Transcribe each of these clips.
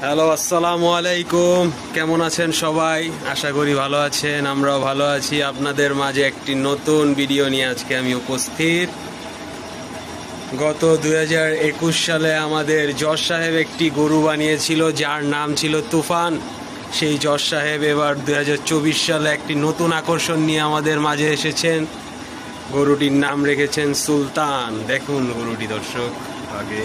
Hello, আসসালামু আলাইকুম। কেমন আছেন সবাই? আশা করি ভালো আছেন, আমরাও ভালো আছি। আপনাদের মাঝে একটি নতুন ভিডিও নিয়ে আজকে আমি উপস্থিত। গত 2021 সালে আমাদের জজ সাহেব একটি গরু বানিয়েছিল যার নাম ছিল তুফান। সেই জজ সাহেব এবার 2024 সালে একটি নতুন আকর্ষণ নিয়ে আমাদের মাঝে এসেছেন। গরুটির নাম রেখেছেন সুলতান। দেখুন গরুটি দর্শক আগে।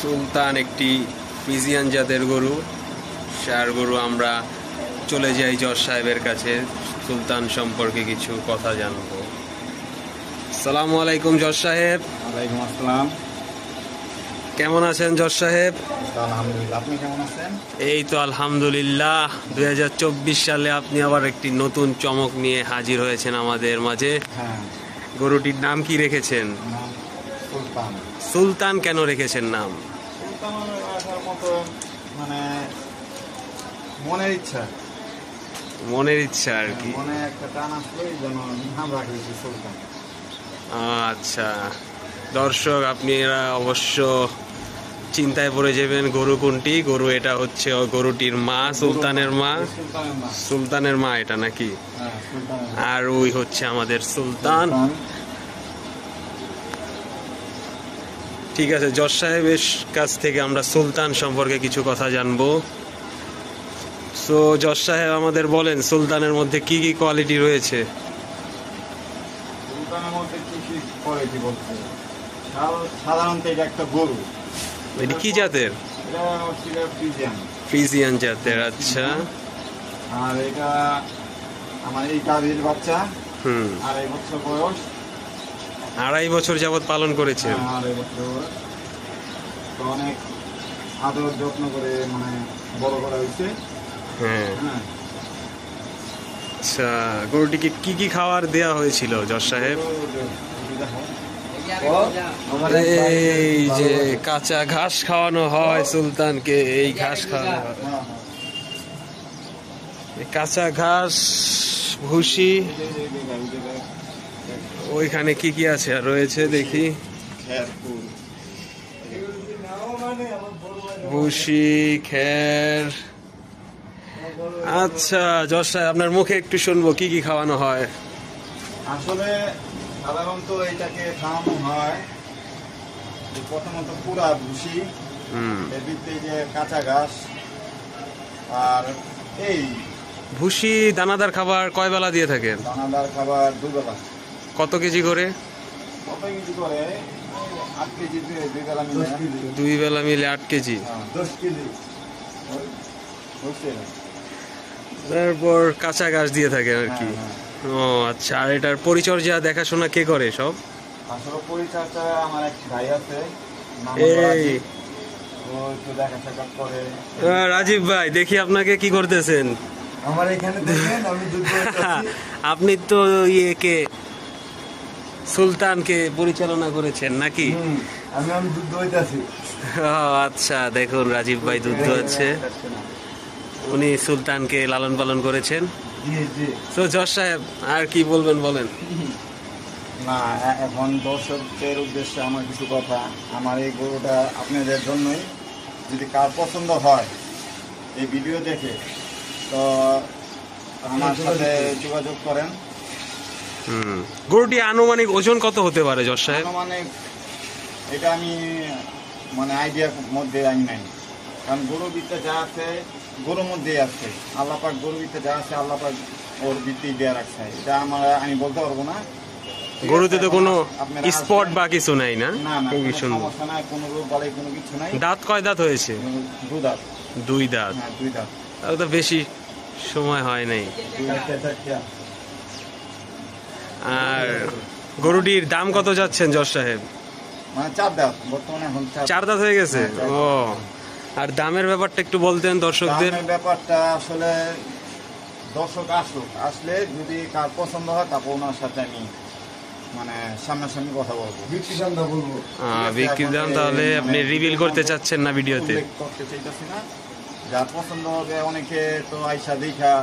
সুলতান একটি ফ্রিজিয়ান জাতের গরু, ষাঁড় গরু। আমরা চলে যাই জজ সাহেবের কাছে, সুলতান সম্পর্কে কিছু কথা জানবো। আসসালামু আলাইকুম জজ সাহেব। ওয়ালাইকুম আসসালাম। কেমন আছেন জজ সাহেব? আলহামদুলিল্লাহ, আপনি কেমন আছেন? এই তো আলহামদুলিল্লাহ। 2024 সালে আপনি আবার একটি নতুন চমক নিয়ে হাজির হয়েছেন আমাদের মাঝে। হ্যাঁ, গরুটির নাম কি রেখেছেন? নাম সুলতান। সুলতান কেন রেখেছেন নাম? সুলতান রাখার মতো মানে মনের ইচ্ছা, মনের ইচ্ছা আর কি। মনে একটা টান আসলো, এই জন্য নাম রাখি সুলতান। আচ্ছা দর্শক, আপনারা অবশ্য চিন্তায় পড়ে যাবেন গরু কোনটি। গরু এটা হচ্ছে গরুটির মা, সুলতানের মা। সুলতানের মা। সুলতানের মা এটা নাকি? হ্যাঁ, সুলতানের মা। আর ওই হচ্ছে আমাদের সুলতান। ঠিক আছে, জজ সাহেবের কাছ থেকে আমরা সুলতান সম্পর্কে কিছু কথা জানবো। সো জজ সাহেব আমাদের বলেন, সুলতানের মধ্যে কি কি কোয়ালিটি রয়েছে? সুলতানের মধ্যে কি কি কোয়ালিটি বলতে, সাধারণত এটা একটা গরু। এটি কি জাতের? এটা হচ্ছে ফ্রিজিয়ান। ফ্রিজিয়ান জাতের, আচ্ছা। আর এটা আমার এই গাভীর বাচ্চা, 2.5 বছর বয়স। 2.5 বছর যাবত পালন করেছেন? হ্যাঁ, 2.5 বছর বয়স। তো অনেক আদর যত্ন করে মানে বড় করা হয়েছে। হ্যাঁ। হ্যাঁ, আচ্ছা, গরুটিকে কি কি খাবার দেয়া হয়েছিল জজ সাহেব? এই যে কাঁচা ঘাস খাওয়ানো হয় সুলতানকে, এই ঘাস খাওয়ানো হয়। এই কাঁচা ঘাস, ভুসি। ওইখানে কি কি আছে আর রয়েছে দেখি? ভুসি, খের। আচ্ছা জজ সাহেব, আপনার মুখে একটু শুনবো কি কি খাওয়ানো হয়। আসলে সাধারণত এটাকে খাওয়ানো হয় প্রথমত পুরা ভুসি, এর ভিতরে যে কাঁচা ঘাস। আর এই ভুসি দানাদার খাবার কয় বেলা দিয়ে থাকেন? দানাদার খাবার 2 বেলা। কত কেজি করে? কত কেজি করে? 8 কেজি 2 বেলা মিলে। 2 বেলা মিলে 8 কেজি। 10 কেজি হচ্ছে। তারপর কাঁচা ঘাস দিয়ে থাকেন আর কি। হ্যাঁ, ও আচ্ছা, আর এটার পরিচর্যা দেখাশোনা কে করে সব? আসলে পরিচর্যা আমার এক ভাই আছে, নাম এই রাজীব। ও একটু দেখা সাক্ষাৎ করে। রাজীব ভাই, দেখি আপনাকে কি করতেছেন। আমার এখানে দেখেন আমি দুধ দোয়াচ্ছি। আপনি তো ইয়েকে, সুলতানকে পরিচালনা করেছেন নাকি? আমি দুধ দোয়াইতেছি। আচ্ছা, দেখুন রাজীব ভাই দুধ দোয়াচ্ছে। উনি সুলতানকে লালন পালন করেছেন। জি জি। তো জজ সাহেব আর কি বলবেন বলেন। না, এখন দর্শকদের উদ্দেশ্যে আমার কিছু কথা। আমার এই গরুটা আপনাদের জন্যই, যদি কার পছন্দ হয় এই ভিডিও দেখে তো আমার সাথে যোগাযোগ করেন। গরুটি আনুমানিক ওজন কত হতে পারে জজ সাহেব? মানে এটা আমি মানে আইডিয়ার মধ্যে আমি নাই, কারণ গরুর ভিতরে যা আছে গরুর মধ্যেই আছে। আল্লাপাক গরুর ভিতরে যা আছে আল্লাপাক ওর ভিত্তি দেওয়া রাখছে, এটা আমি বলতে পারবো না। গরুতে তো কোনো স্পট বা কিছু নাই না? না না, খুবই কোনো সুন্দর। সমস্যা নাই, কোনো রোগ বালাই কোনো কিছু নাই। দাঁত কয় দাঁত হয়েছে? 2 দাঁত। 2 দাঁত। হ্যাঁ, 2 দাঁত। তাহলে তো বেশি সময় হয় নাই। আর গরুটির দাম কত যাচ্ছেন জজ সাহেব? মানে 4 দাঁত বর্তমানে, এখন 4 দাঁত হয়ে গেছে। ও, আর দামের ব্যাপারটা একটু বলতেন দর্শকদের। দামের ব্যাপারটা আসলে দর্শক আসলে যদি কার পছন্দ হয় তারপর ওনার সাথে আমি মানে সামনাসামনি কথা বলবো, বিক্রির দামটা বলবো। বিক্রির দাম তাহলে আপনি রিভিল করতে চাচ্ছেন না ভিডিওতে? করতে চাইতেছি না। যার পছন্দ হবে, অনেকে তো আইসা দেখা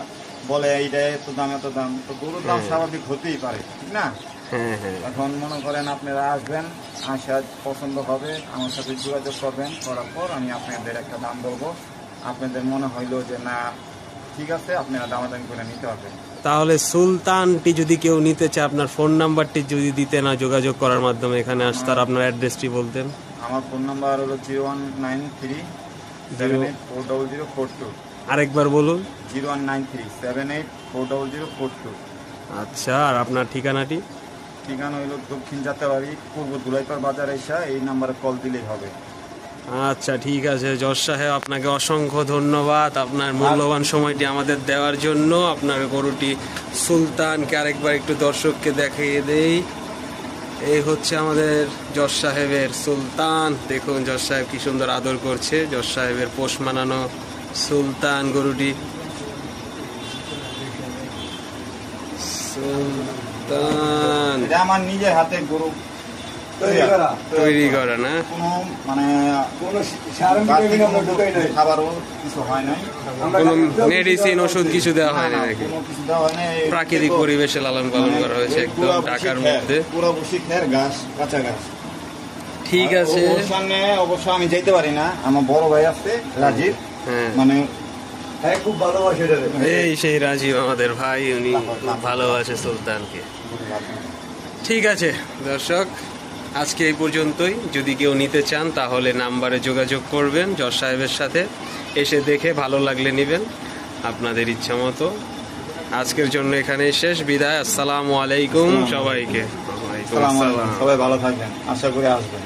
বলে এইটা এত দাম এত দাম, তো গরুর দাম স্বাভাবিক হতেই পারে, ঠিক না? হ্যাঁ হ্যাঁ এখন মনে করেন আপনারা আসবেন, আসা পছন্দ হবে, আমার সাথে যোগাযোগ করবেন, করার পর আমি আপনাদের একটা দাম বলবো। আপনাদের মনে হইলো যে না ঠিক আছে, আপনারা দামাদামি করে নিতে পারবেন। তাহলে সুলতানটি যদি কেউ নিতে চায়, আপনার ফোন নাম্বারটি যদি দিতে না যোগাযোগ করার মাধ্যমে এখানে আসতে, আর আপনার অ্যাড্রেসটি বলতেন। আমার ফোন নাম্বার হলো 0193784042। আরেকবার বলুন। 0193784042। আচ্ছা, আর আপনার ঠিকানাটি? ঠিকানা হইল দক্ষিণ যাত্রাবাড়ি, পূর্ব দুলাইপাড় বাজার এসা এই নাম্বারে কল দিলেই হবে। আচ্ছা ঠিক আছে জজ সাহেব, আপনাকে অসংখ্য ধন্যবাদ আপনার মূল্যবান সময়টি আমাদের দেওয়ার জন্য। আপনার গরুটি সুলতানকে আরেকবার একটু দর্শককে দেখিয়ে দেই। এই হচ্ছে আমাদের জজ সাহেবের সুলতান। দেখুন জজ সাহেব কি সুন্দর আদর করছে জজ সাহেবের পোষ মানানো সুলতান গরুটি। সুলতান এটা আমার নিজের হাতে গরু তৈরি করা না? কোনো মানে খাবারও কিছু হয় নাই, কোনো মেডিসিন ওষুধ কিছু দেওয়া হয় না নাকি? কোনো কিছু দেওয়া হয় না, প্রাকৃতিক পরিবেশে লালন পালন করা হয়েছে একদম ঢাকার মধ্যে। পুরো বসি খের ঘাস, কাঁচা ঘাস। ঠিক আছে, ওর সামনে অবশ্য আমি যেতে পারি না, আমার বড় ভাই আছে রাজীব, হ্যাঁ মানে খুব ভালোবাসে। এই সেই রাজীব আমাদের ভাই, উনি খুব ভালোবাসে সুলতানকে। ঠিক আছে দর্শক, আজকে এই পর্যন্তই। যদি কেউ নিতে চান তাহলে নাম্বারে যোগাযোগ করবেন জজ সাহেবের সাথে, এসে দেখে ভালো লাগলে নেবেন আপনাদের ইচ্ছা মতো। আজকের জন্য এখানেই শেষ, বিদায়। আসসালামু আলাইকুম সবাইকে। ওয়ালাইকুম আসসালাম। সবাই ভালো থাকবেন, আশা করি আসবেন।